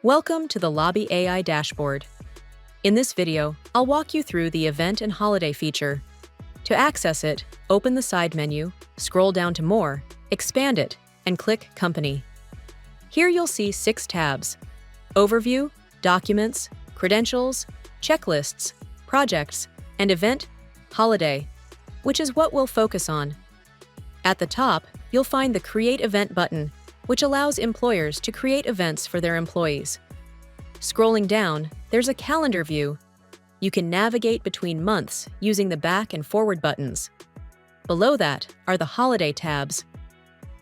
Welcome to the Loubby AI dashboard. In this video, I'll walk you through the Event and Holiday feature. To access it, open the side menu, scroll down to More, expand it, and click Company. Here you'll see 6 tabs: Overview, Documents, Credentials, Checklists, Projects, and Event, Holiday, which is what we'll focus on. At the top, you'll find the Create Event button, which allows employers to create events for their employees. Scrolling down, there's a calendar view. You can navigate between months using the back and forward buttons. Below that are the holiday tabs.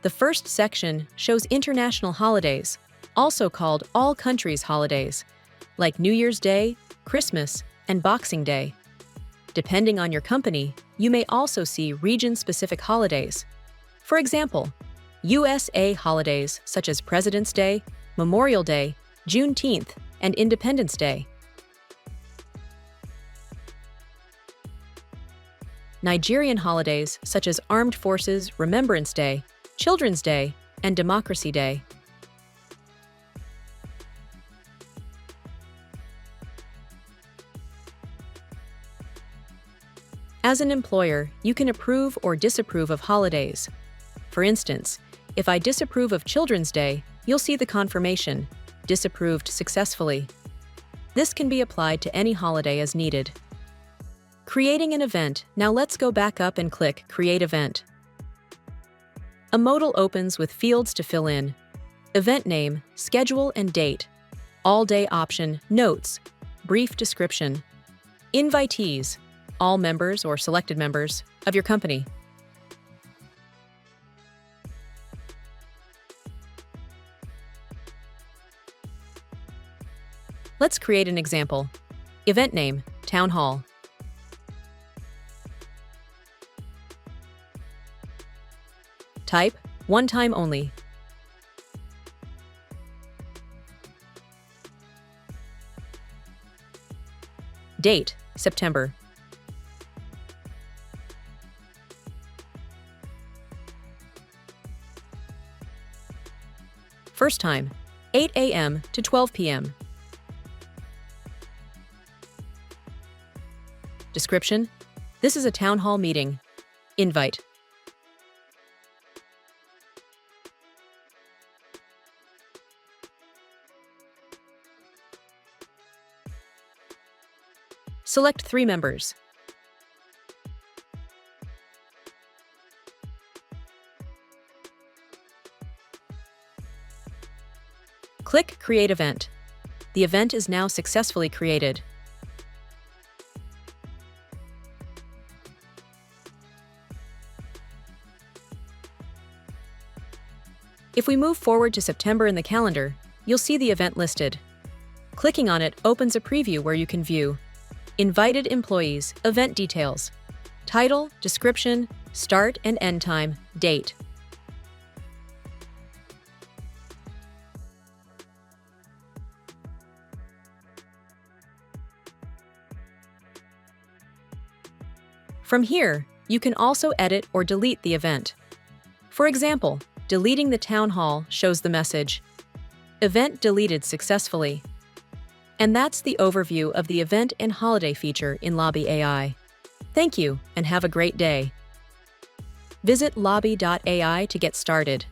The first section shows international holidays, also called all countries' holidays, like New Year's Day, Christmas, and Boxing Day. Depending on your company, you may also see region-specific holidays. For example, USA holidays such as President's Day, Memorial Day, Juneteenth, and Independence Day. Nigerian holidays such as Armed Forces Remembrance Day, Children's Day, and Democracy Day. As an employer, you can approve or disapprove of holidays. For instance, if I disapprove of Children's Day, you'll see the confirmation, disapproved successfully. This can be applied to any holiday as needed. Creating an event. Now let's go back up and click Create Event. A modal opens with fields to fill in: event name, schedule and date, all-day option, notes, brief description, invitees, all members or selected members of your company. Let's create an example. Event name, Town Hall. Type, one time only. Date, September. First time, 8 a.m. to 12 p.m. Description: this is a town hall meeting. Invite. Select 3 members. Click Create Event. The event is now successfully created. If we move forward to September in the calendar, you'll see the event listed. Clicking on it opens a preview where you can view invited employees, event details, title, description, start and end time, date. From here, you can also edit or delete the event. For example, deleting the town hall shows the message, "Event deleted successfully." And that's the overview of the Event and Holiday feature in Loubby AI. Thank you, and have a great day. Visit loubby.ai to get started.